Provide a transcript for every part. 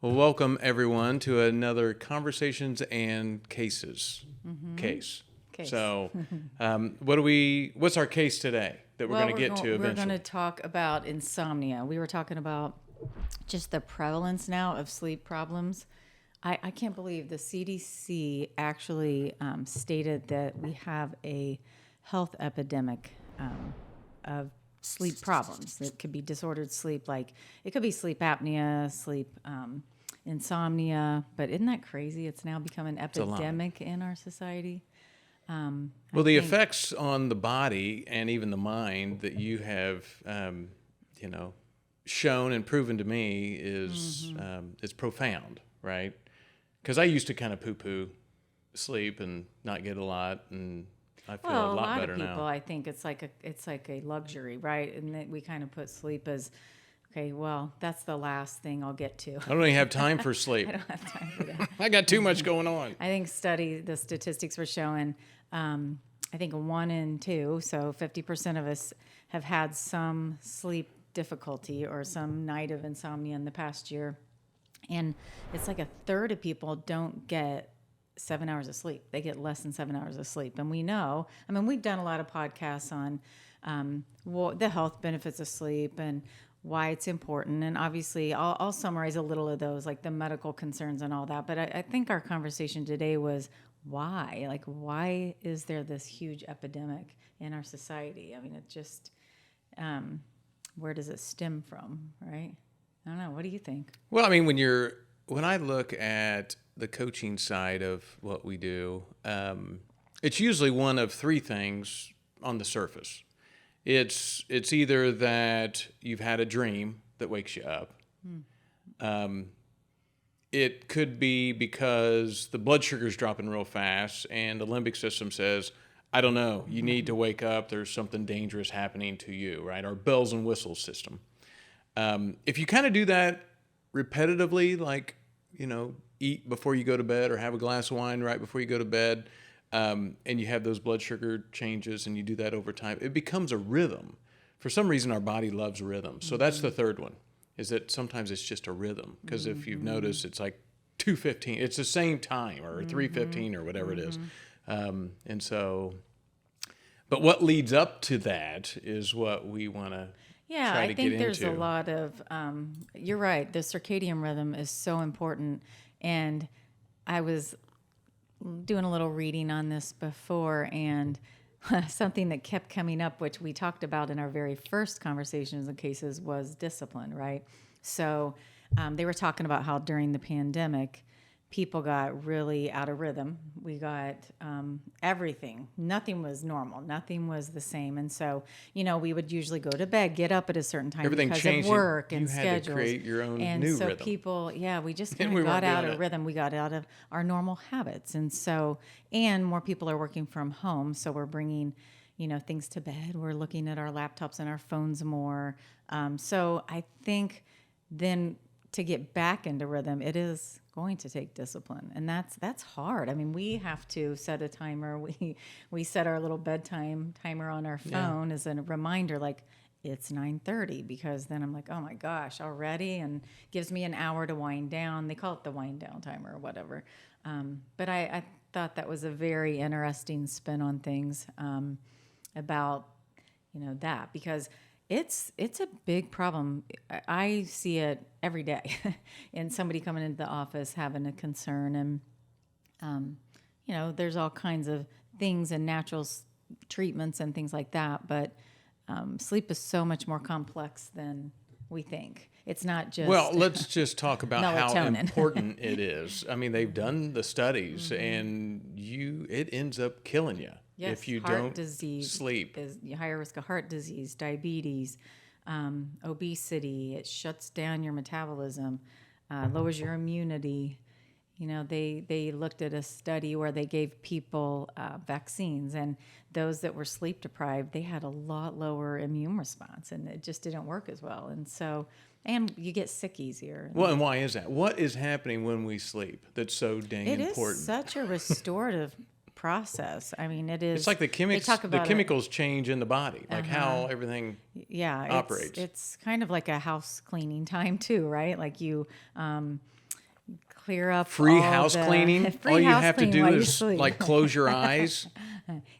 Well, welcome everyone to another Conversations and Cases case. So, what's our case today that we're going to get to eventually? We're going to talk about insomnia. We were talking about just the prevalence now of sleep problems. I can't believe the CDC actually stated that we have a health epidemic of sleep problems. It could be disordered sleep, like it could be sleep apnea, sleep insomnia. But isn't that crazy? It's now become an epidemic in our society. Well, the effects on the body and even the mind that you have, shown and proven to me is profound, right? Because I used to kind of poo-poo sleep and not get a lot, and I feel a lot better now. Of people, I think it's like a luxury, right? And that we kind of put sleep as, okay, well, that's the last thing I'll get to. I don't even have time for sleep. I don't have time for that. I got too much going on. I think the statistics were showing, I think 1 in 2, so 50% of us have had some sleep difficulty or some night of insomnia in the past year. And it's like a third of people don't get 7 hours of sleep. They get less than 7 hours of sleep. And we know, we've done a lot of podcasts on the health benefits of sleep and why it's important. And obviously, I'll summarize a little of those, like the medical concerns and all that. But I think our conversation today was why? Like, why is there this huge epidemic in our society? It just, where does it stem from, right? I don't know. What do you think? Well, when I look at the coaching side of what we do, it's usually one of 3 things on the surface. It's either that you've had a dream that wakes you up. It could be because the blood sugar's dropping real fast and the limbic system says, I don't know, you need to wake up. There's something dangerous happening to you, right? Our bells and whistles system. If you kind of do that repetitively, like, eat before you go to bed or have a glass of wine right before you go to bed, and you have those blood sugar changes and you do that over time, it becomes a rhythm. For some reason, our body loves rhythm. So that's the third one, is that sometimes it's just a rhythm. Because if you've noticed, it's like 2:15. It's the same time, or 3:15 or whatever it is. And so, but what leads up to that is what we want to I think there's a lot of, you're right, the circadian rhythm is so important. And I was doing a little reading on this before, and something that kept coming up, which we talked about in our very first conversations and cases, was discipline, right? So they were talking about how during the pandemic, people got really out of rhythm. We got everything. Nothing was normal. Nothing was the same. And so, we would usually go to bed, get up at a certain time because of work and schedules. You had to create your own new rhythm. And so people, we just kind of got out of rhythm. We got out of our normal habits. And so, and more people are working from home. So we're bringing, things to bed. We're looking at our laptops and our phones more. So I think then to get back into rhythm, it is going to take discipline, and that's hard. We have to set a timer. We set our little bedtime timer on our phone as a reminder, like it's 9:30, because then I'm like, oh my gosh, already, and gives me an hour to wind down. They call it the wind down timer or whatever. But I thought that was a very interesting spin on things about that, because it's a big problem. I see it every day in somebody coming into the office having a concern. And, there's all kinds of things and natural treatments and things like that. But sleep is so much more complex than we think. It's not just... Well, let's just talk about how important it is. They've done the studies, and it ends up killing you. Yes, if you heart don't disease sleep. Is higher risk of heart disease, diabetes, obesity. It shuts down your metabolism, lowers your immunity. They looked at a study where they gave people vaccines, and those that were sleep deprived, they had a lot lower immune response, and it just didn't work as well. And so, and you get sick easier. Well, and why is that? What is happening when we sleep that's so dang important? It is such a restorative process. I mean, it is. It's like the chemicals change in the body, like how everything operates. It's kind of like a house cleaning time too, right? Like you clear up free house cleaning. All you have to do is like close your eyes.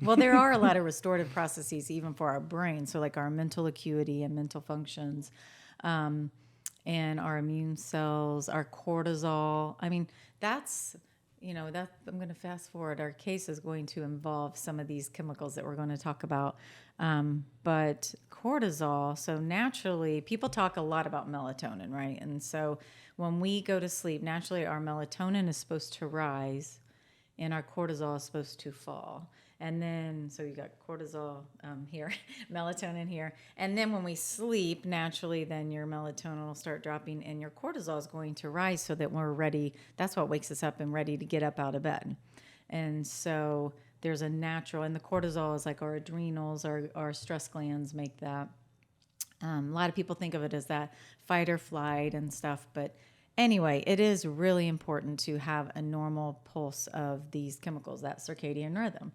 Well, there are a lot of restorative processes even for our brain. So like our mental acuity and mental functions, and our immune cells, our cortisol. I mean, that's, that I'm going to fast forward. Our case is going to involve some of these chemicals that we're going to talk about. But cortisol, so naturally, people talk a lot about melatonin, right? And so when we go to sleep, naturally our melatonin is supposed to rise and our cortisol is supposed to fall. And then, so you got cortisol here, melatonin here. And then when we sleep, naturally, then your melatonin will start dropping and your cortisol is going to rise so that we're ready. That's what wakes us up and ready to get up out of bed. And so there's a natural, and the cortisol is like our adrenals, our stress glands make that. A lot of people think of it as that fight or flight and stuff, but anyway, it is really important to have a normal pulse of these chemicals, that circadian rhythm.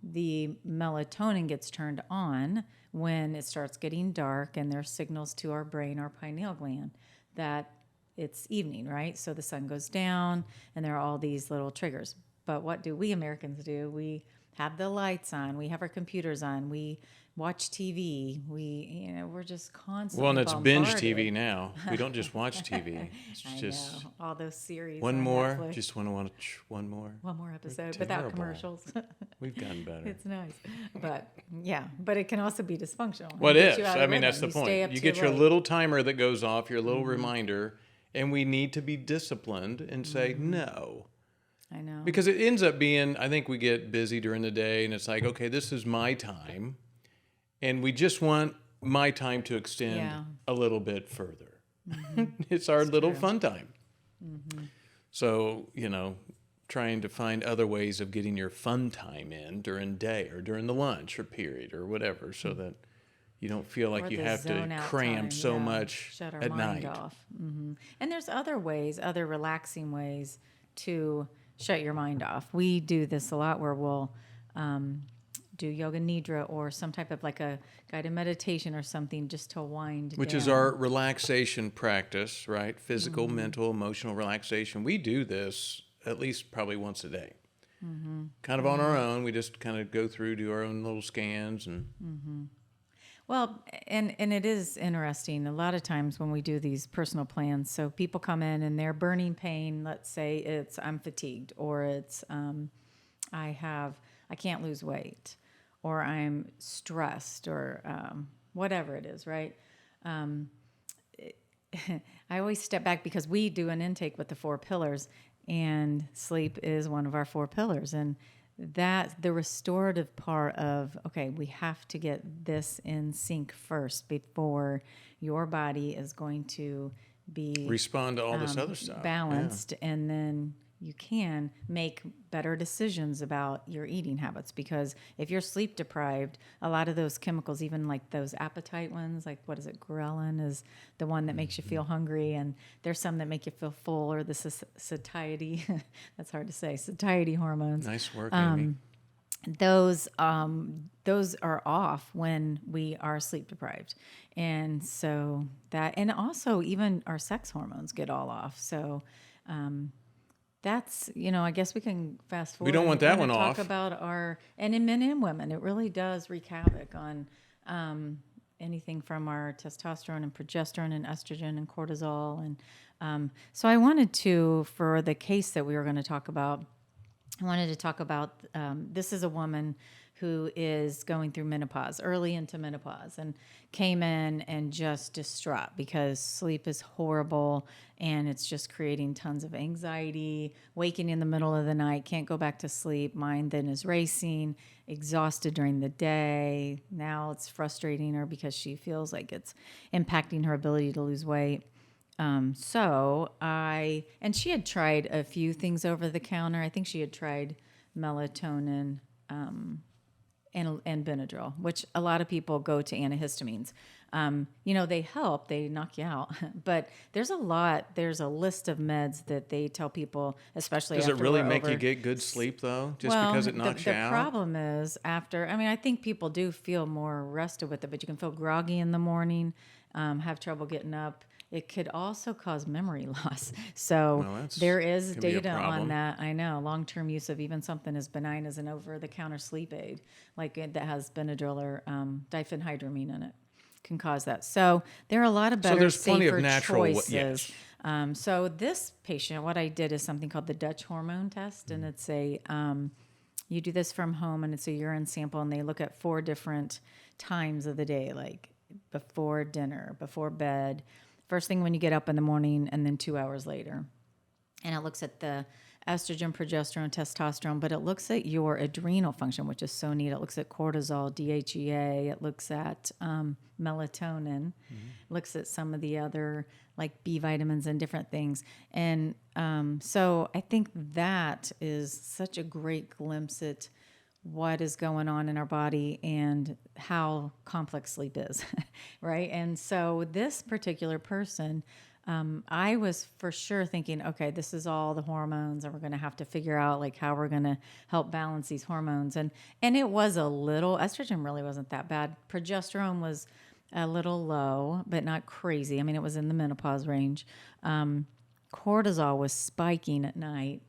The melatonin gets turned on when it starts getting dark, and there's signals to our brain, our pineal gland, that it's evening, right? So the sun goes down, and there are all these little triggers. But what do we Americans do? We have the lights on, we have our computers on, we watch TV. We're just constantly Well, and it's bombarded. binge TV now. We don't just watch TV. It's just know. All those series. One on more. Netflix. Just want to watch one more. One more episode without commercials. We've gotten better. It's nice, but it can also be dysfunctional. Well, it is. I mean, that's the point. You get your late. little timer that goes off, your little reminder, and we need to be disciplined and say no. I know. Because it ends up being, I think we get busy during the day, and it's like, okay, this is my time. And we just want my time to extend a little bit further. It's our little fun time. So, trying to find other ways of getting your fun time in during day or during the lunch or period or whatever, so that you don't feel like you have to cram so much Shut our at mind night. off. And there's other relaxing ways to shut your mind off. We do this a lot where we'll do yoga nidra or some type of like a guided meditation or something just to wind Which down. is our relaxation practice, right? Physical, mental, emotional relaxation. We do this at least probably once a day. Kind of on our own. We just kind of go through, do our own little scans. And Well, and it is interesting. A lot of times when we do these personal plans, so people come in and they're burning pain. Let's say it's I'm fatigued, or it's I can't lose weight, or I'm stressed, or whatever it is, right? I always step back because we do an intake with the 4 pillars, and sleep is one of our 4 pillars. And that the restorative part of, okay, we have to get this in sync first before your body is going to be respond to all this other stuff. Balanced, and then you can make better decisions about your eating habits. Because if you're sleep deprived, a lot of those chemicals, even like those appetite ones, like what is it, ghrelin is the one that makes you feel hungry, and there's some that make you feel full, or the satiety, that's hard to say, satiety hormones. Nice work, Amy. Those are off when we are sleep deprived. And so that, and also even our sex hormones get all off. So, that's, I guess we can fast forward. We don't want that one off. Talk about and in men and women, it really does wreak havoc on anything from our testosterone and progesterone and estrogen and cortisol. And so I wanted to, for the case that we were going to talk about, I wanted to talk about, this is a woman who is going through menopause, early into menopause, and came in and just distraught because sleep is horrible and it's just creating tons of anxiety, waking in the middle of the night, can't go back to sleep, mind then is racing, exhausted during the day. Now it's frustrating her because she feels like it's impacting her ability to lose weight. And she had tried a few things over the counter. I think she had tried melatonin, and Benadryl, which a lot of people go to antihistamines. They help, they knock you out. But there's a list of meds that they tell people, especially Does after it really we're make over. you get good sleep, though, just Well, because it knocks you the out? problem is I think people do feel more rested with it, but you can feel groggy in the morning, have trouble getting up. It could also cause memory loss. So Well, there is can be a data on problem. that. I know long-term use of even something as benign as an over-the-counter sleep aid, that has Benadryl or diphenhydramine in it, can cause that. So there are a lot of So better, there's plenty of safer natural, choices. yes. So this patient, what I did is something called the Dutch hormone test, and it's you do this from home, and it's a urine sample, and they look at 4 different times of the day, like before dinner, before bed, first thing when you get up in the morning, and then 2 hours later. And it looks at the estrogen, progesterone, testosterone, but it looks at your adrenal function, which is so neat. It looks at cortisol, DHEA. It looks at melatonin. Looks at some of the other like B vitamins and different things. And so I think that is such a great glimpse at what is going on in our body and how complex sleep is, right? And so this particular person, I was for sure thinking, okay, this is all the hormones, and we're going to have to figure out like how we're going to help balance these hormones. And it was a little, estrogen really wasn't that bad. Progesterone was a little low, but not crazy. I mean, it was in the menopause range. Cortisol was spiking at night.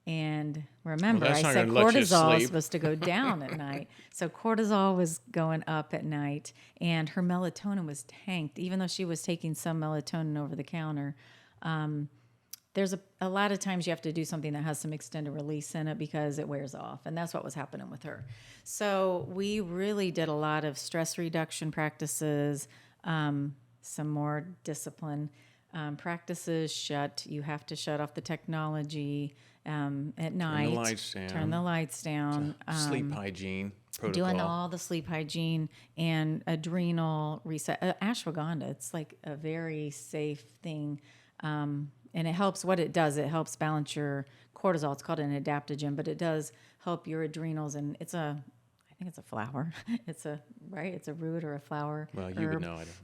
And remember, that's I not said gonna let you cortisol is sleep. supposed to go down at night. So cortisol was going up at night, and her melatonin was tanked, even though she was taking some melatonin over the counter. There's a lot of times you have to do something that has some extended release in it because it wears off. And that's what was happening with her. So we really did a lot of stress reduction practices, some more discipline practices. You have to shut off the technology at night. Turn the lights down. Turn the lights down. Sleep hygiene protocol. Doing all the sleep hygiene and adrenal reset. Ashwagandha, it's like a very safe thing. And it helps, what it does, it helps balance your cortisol. It's called an adaptogen, but it does help your adrenals. And I think it's a flower. It's a root or a flower. Well, you would herb.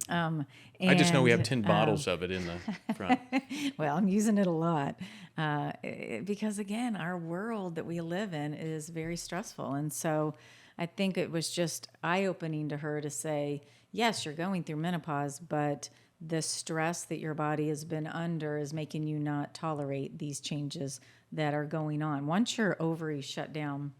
know. I just know we have 10 and, bottles of it in the front. Well, I'm using it a lot because, again, our world that we live in is very stressful. And so I think it was just eye-opening to her to say, yes, you're going through menopause, but the stress that your body has been under is making you not tolerate these changes that are going on. Once your ovaries shut down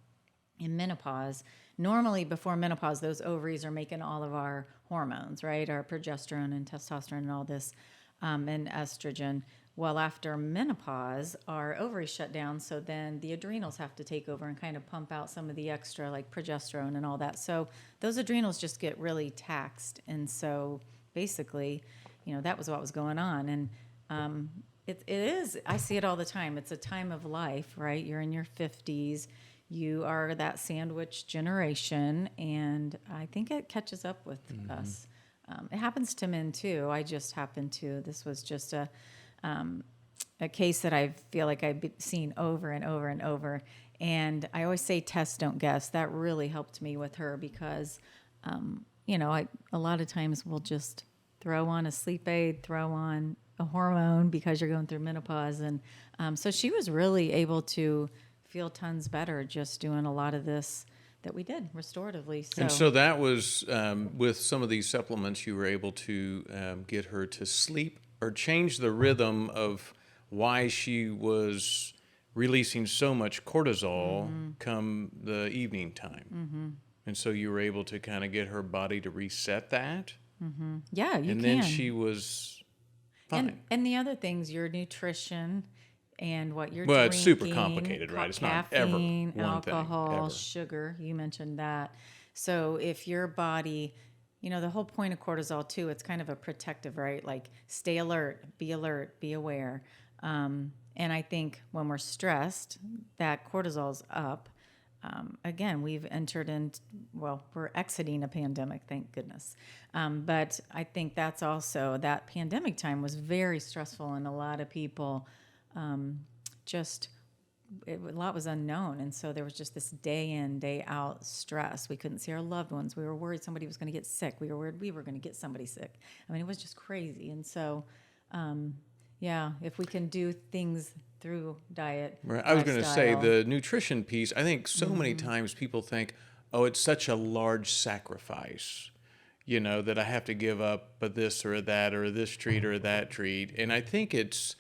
in menopause, normally before menopause, those ovaries are making all of our hormones, right? Our progesterone and testosterone and all this, and estrogen. Well, after menopause, our ovaries shut down, so then the adrenals have to take over and kind of pump out some of the extra, like progesterone and all that. So those adrenals just get really taxed. And so basically, that was what was going on. And it is, I see it all the time. It's a time of life, right? You're in your 50s. You are that sandwich generation, and I think it catches up with us. It happens to men too. This was just a case that I feel like I've seen over and over and over. And I always say test, don't guess. That really helped me with her because, a lot of times we'll just throw on a sleep aid, throw on a hormone because you're going through menopause. And so she was really able to feel tons better just doing a lot of this that we did restoratively. And so that was with some of these supplements, you were able to get her to sleep or change the rhythm of why she was releasing so much cortisol come the evening time. And so you were able to kind of get her body to reset that. Yeah, you can. And then she was fine. And the other things, your nutrition and what you're Well, drinking. it's super complicated, right? It's not ever caffeine, one alcohol, thing, ever. sugar. You mentioned that. So if your body, the whole point of cortisol too, it's kind of a protective, right? Like stay alert, be aware. And I think when we're stressed, that cortisol's up. Again, we've entered we're exiting a pandemic, thank goodness. But I think that's also, that pandemic time was very stressful, and a lot of people just a lot was unknown. And so there was just this day in, day out stress. We couldn't see our loved ones. We were worried somebody was going to get sick. We were worried we were going to get somebody sick. I mean, it was just crazy. And so, if we can do things through diet. Right. I was going to say the nutrition piece. I think so many times people think, oh, it's such a large sacrifice, that I have to give up this or that or this treat or that treat. And I think it's,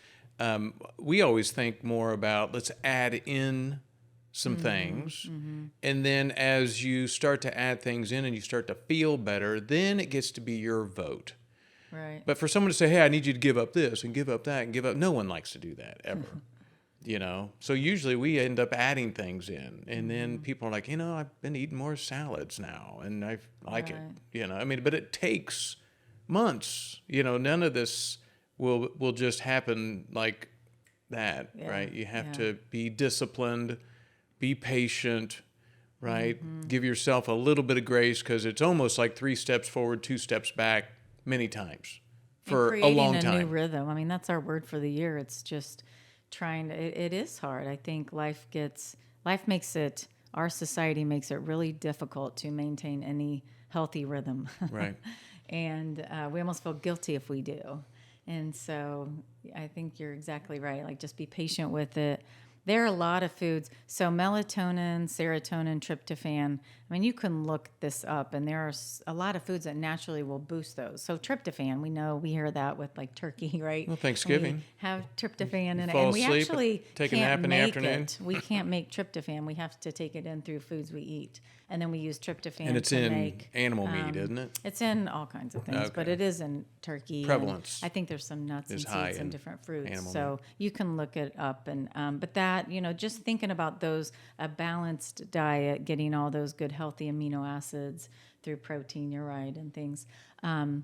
we always think more about let's add in some things. And then as you start to add things in and you start to feel better, then it gets to be your vote. Right. But for someone to say, hey, I need you to give up this and give up that and give up, no one likes to do that ever. So usually we end up adding things in, and then people are like, I've been eating more salads now and I like it, but it takes months, none of this will just happen like that, right? You have to be disciplined, be patient, right? Give yourself a little bit of grace, because it's almost like 3 steps forward, 2 steps back many times for a long time. Creating a new rhythm. I mean, that's our word for the year. It's just it is hard. I think life makes it, our society makes it really difficult to maintain any healthy rhythm. Right. And we almost feel guilty if we do. And so I think you're exactly right. Like, just be patient with it. There are a lot of foods. So melatonin, serotonin, tryptophan. I mean, you can look this up, and there are a lot of foods that naturally will boost those. So tryptophan, we hear that with like turkey, right? Well, Thanksgiving. We have tryptophan in it, Fall and we asleep, actually take a can't nap in the make afternoon. it. We can't make tryptophan. We have to take it in through foods we eat, and then we use tryptophan. And it's to in make animal meat, isn't it? It's in all kinds of things, but Okay. it is in turkey. Prevalence I think there's some nuts and is high seeds and in different fruits. animal So you can look it up. And but that, just thinking about those, a balanced diet, getting all those good healthy amino acids through protein, you're right, and things. And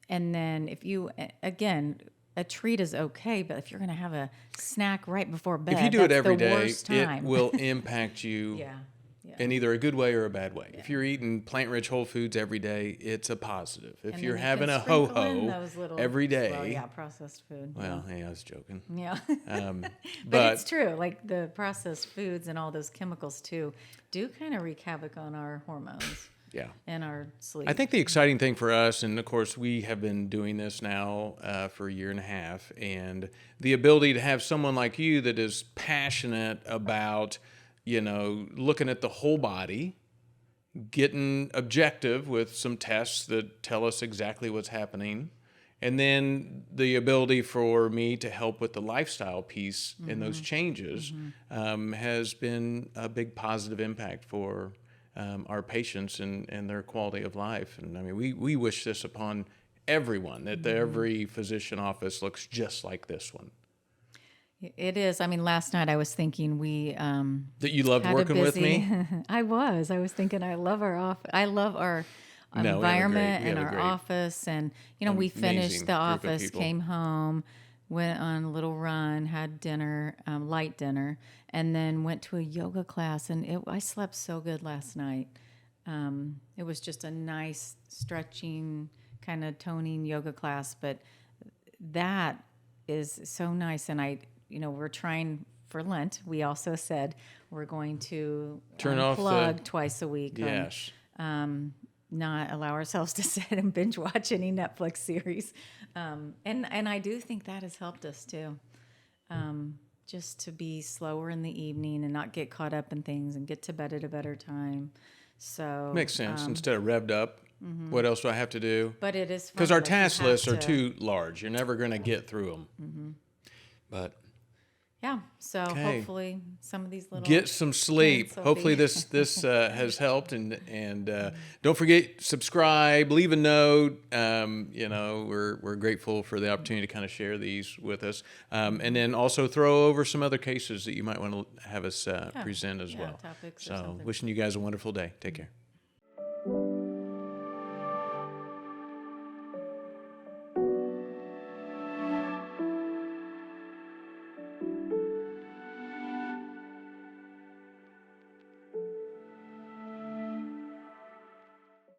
then if you, again, a treat is okay, but if you're going to have a snack right before bed, If you do it that's every the day, worst time. it will impact you Yeah. in either a good way or a bad way. If you're eating plant-rich whole foods every day, it's a positive. If And you're then you having can a sprinkle in ho-ho those little, every day, well, yeah, processed food. well, hey, I was joking. Yeah. But But it's true. Like, the processed foods and all those chemicals too do kind of wreak havoc on our hormones yeah. and our sleep. I think the exciting thing for us, and of course we have been doing this now for a year and a half, and the ability to have someone like you that is passionate about, looking at the whole body, getting objective with some tests that tell us exactly what's happening, and then the ability for me to help with the lifestyle piece and those changes has been a big positive impact for our patients and their quality of life. And I mean, we wish this upon everyone, that every physician office looks just like this one. It is. I mean, last night I was thinking That you loved had a working with busy- me? I was thinking I love our office. I love our environment and our office. And, we finished the amazing group of office, people. came home, went on a little run, had dinner, light dinner, and then went to a yoga class. And I slept so good last night. It was just a nice stretching, kind of toning yoga class. But that is so nice. And we're trying for Lent. We also said we're going to Turn off unplug twice a week. Yes. Not allow ourselves to sit and binge watch any Netflix series. And I do think that has helped us too. Just to be slower in the evening and not get caught up in things and get to bed at a better time. So Makes sense. Instead of revved up, what else do I have to do? But it is fun. Because our Like, you task have lists are to- too large. You're never going to get through them. But Yeah. So Okay. hopefully some of these little get some sleep. hints will Hopefully be- this has helped. And don't forget, subscribe, leave a note. We're grateful for the opportunity to kind of share these with us. And then also throw over some other cases that you might want to have us present as well. topics or So something. wishing you guys a wonderful day. Take care.